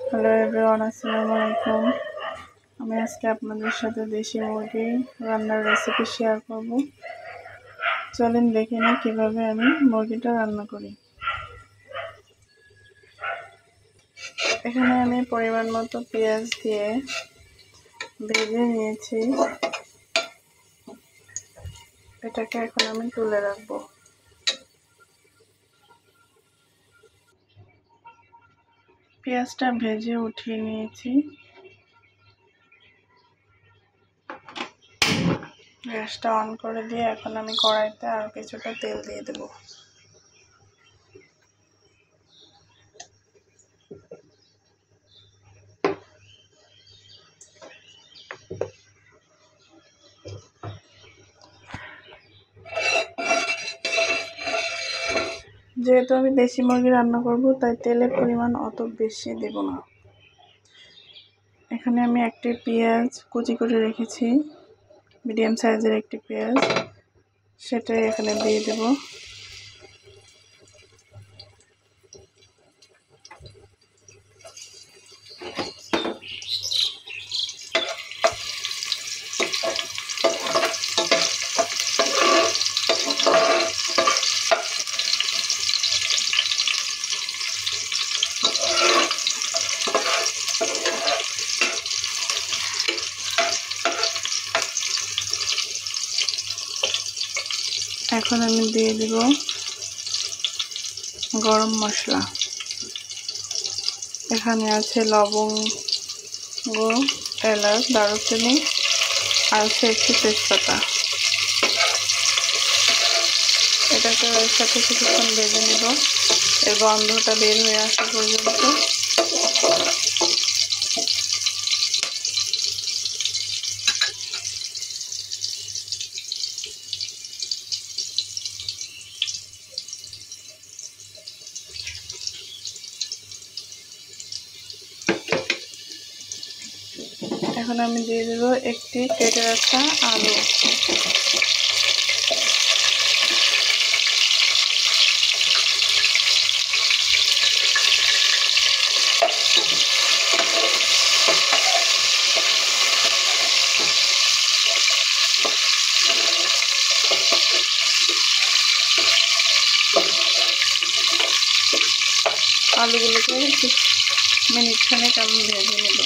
Hello everyone, আসসালামু আলাইকুম। আমি আজকে আপনাদের সাথে দেশি মুরগি রান্নার রেসিপি শেয়ার করব। চলেন দেখে নিই কীভাবে আমি মুরগিটা রান্না করি। এখানে আমি পরিমাণ মতো পেঁয়াজ দিয়ে ভেজে নিয়েছি, এটাকে এখন আমি তুলে রাখবো। পেঁয়াজটা ভেজে উঠিয়ে নিয়েছি, গ্যাসটা অন করে দিয়ে এখন আমি কড়াইতে আরও কিছুটা তেল দিয়ে দেব। যেহেতু আমি দেশি মুরগি রান্না করব, তাই তেলের পরিমাণ অত বেশি দেব না। এখানে আমি একটি পেঁয়াজ কুচি করে রেখেছি, মিডিয়াম সাইজের একটি পেঁয়াজ, সেটাই এখানে দিয়ে দেব। এখন আমি দিয়ে দেব গরম মশলা। এখানে আছে লবঙ্গ, এলাচ, দারুচিনি আর আছে একটি তেজপাতা। এটাকে এর সাথে কিছুক্ষণ ভেজে নেব, এর গন্ধটা বের হয়ে আসা পর্যন্ত। এখন আমি দিয়ে দেব একটি কেটে রাখা আলু। আলুগুলোকে মিনিট খানেক আমি ভেজে নেব।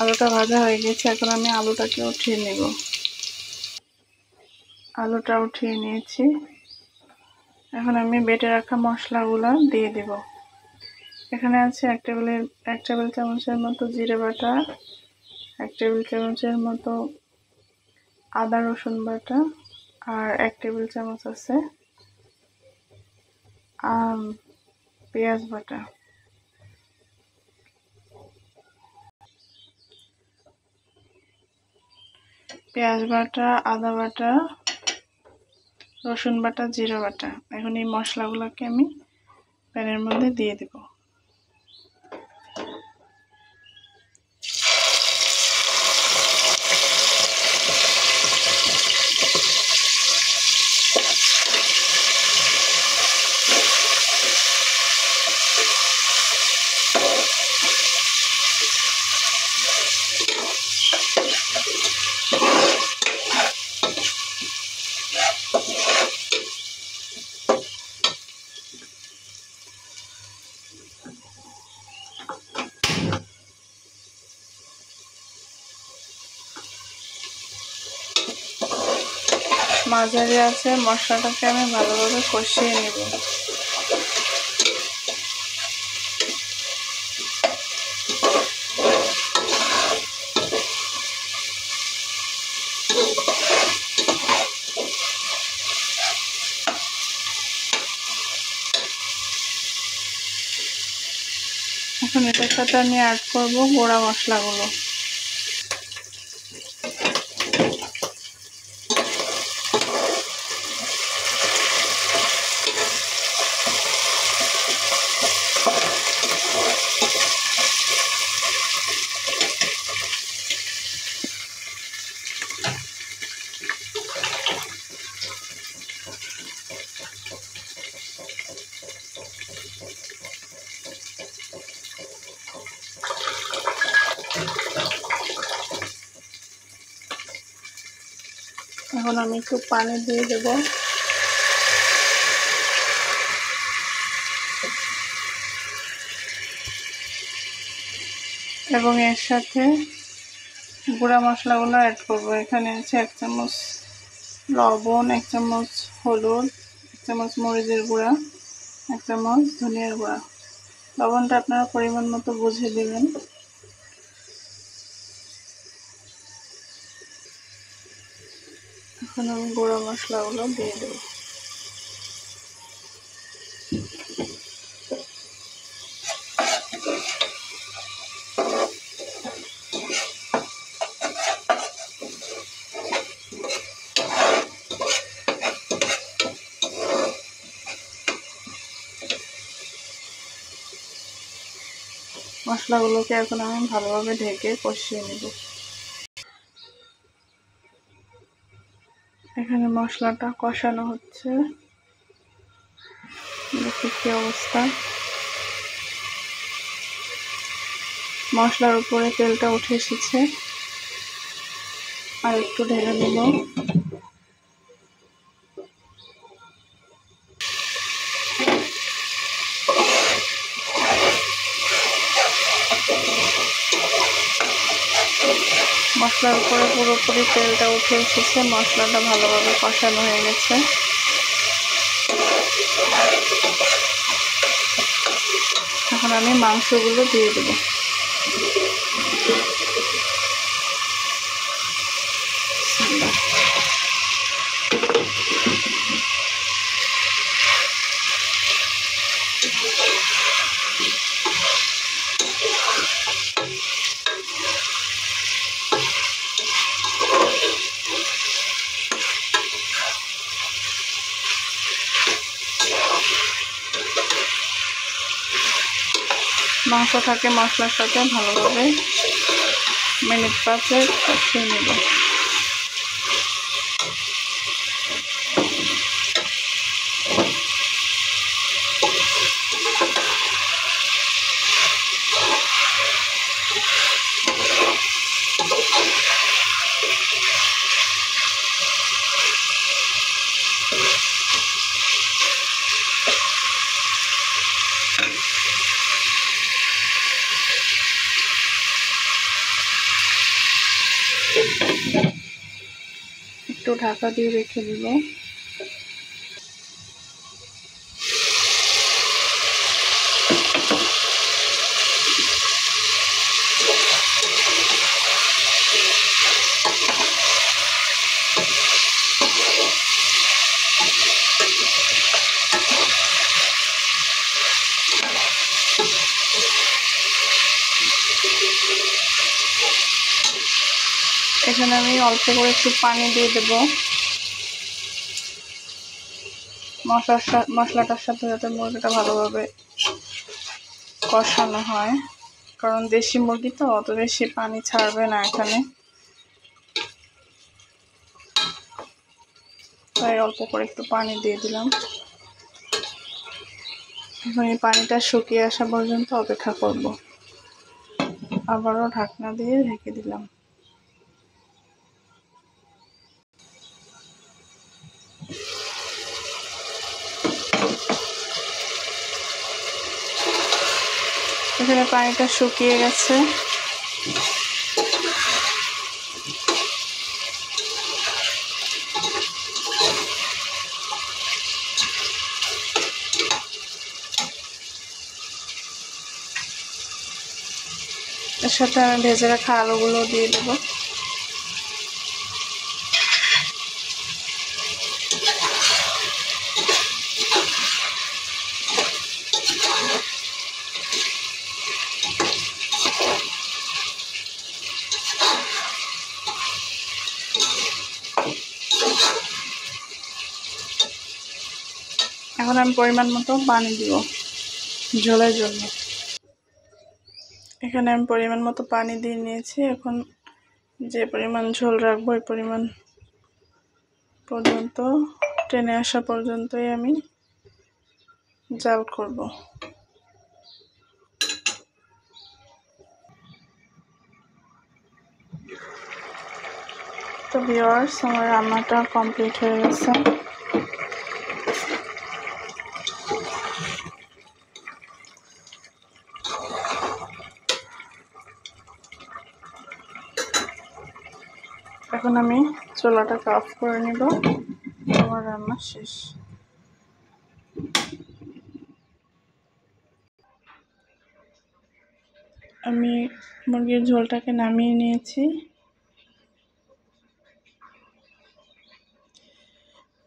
আলুটা ভাজা হয়ে গেছে, এখন আমি আলুটাকে উঠিয়ে নেব। আলুটা উঠিয়ে নিয়েছি, এখন আমি বেটে রাখা মশলাগুলো দিয়ে দেব। এখানে আছে এক টেবিল চামচের মতো জিরে বাটা, 1 টেবিল চামচের মতো আদা রসুন বাটা, আর 1 টেবিল চামচ আছে পেঁয়াজ বাটা। পেঁয়াজ বাটা, আদা বাটা, রসুন বাটা, জিরা বাটা। এখন এই মশলাগুলোকে আমি প্যানের মধ্যে দিয়ে দেব। মাঝারি আছে মশলাটাকে আমি ভালোভাবে কষিয়ে নেব। এখন এটার সাথে আমি অ্যাড করব গুঁড়া মশলাগুলো। এখন আমি একটু পানি দিয়ে দেব, এবং এর সাথে গুঁড়া মশলাগুলো অ্যাড করব। এখানে আছে 1 চামচ লবণ, 1 চামচ হলুদ, 1 চামচ মরিচের গুঁড়া, 1 চামচ ধনিয়ার গুঁড়া। লবণটা আপনারা পরিমাণ মতো বুঝে দেবেন। এখন আমি গুঁড়া মশলাগুলো দিয়ে দেব। মশলাগুলোকে এখন আমি ভালোভাবে ঢেকে কষিয়ে নেব। এখানে মশলাটা কষানো হচ্ছে, দেখি কি অবস্থা। মশলার উপরে তেলটা উঠে এসেছে, আর একটু ঢেলে নেব। মশলার উপরে পুরোপুরি তেলটা উঠে এসেছে, মশলাটা ভালোভাবে কষানো হয়ে গেছে। এখন আমি মাংসগুলো দিয়ে দেব। মাংসটাকে মশলার সাথে ভালোভাবে মিনিট 5 কষিয়ে নেব। একটু ঢাকা দিয়ে রেখে দিব। এখানে আমি অল্প করে একটু পানি দিয়ে দেব, মশলাটার সাথে যাতে মুরগিটা ভালোভাবে কষানো হয়, কারণ দেশি মুরগি তো অত বেশি পানি ছাড়বে না এখানে, তাই অল্প করে একটু পানি দিয়ে দিলাম। এখন এই পানিটা শুকিয়ে আসা পর্যন্ত অপেক্ষা করব। আবারও ঢাকনা দিয়ে ঢেকে দিলাম। এখানে পানিটা শুকিয়ে গেছে। এর সাথে আমি ভেজে রাখা আলুগুলো দিয়ে দেবো। এখন আমি পরিমাণ মতো পানি দিব ঝোলের জন্য। এখানে আমি পরিমাণ মতো পানি দিয়ে নিয়েছি। এখন যে পরিমাণ ঝোল রাখবো ওই পরিমাণ পর্যন্ত টেনে আসা পর্যন্তই আমি জাল করব। তো তো ভিউয়ার্স, আমার রান্নাটা কমপ্লিট হয়ে গেছে। এখন আমি চুলাটাকে অফ করে নিব। আমার রান্না শেষ। আমি মুরগির ঝোলটাকে নামিয়ে নিয়েছি।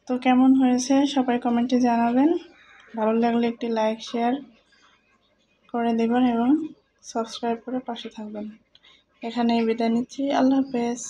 তো কেমন হয়েছে সবাই কমেন্টে জানাবেন। ভালো লাগলে একটি লাইক শেয়ার করে দেবেন এবং সাবস্ক্রাইব করে পাশে থাকবেন। এখানেই বিদায় নিচ্ছি। আল্লাহ হাফেজ।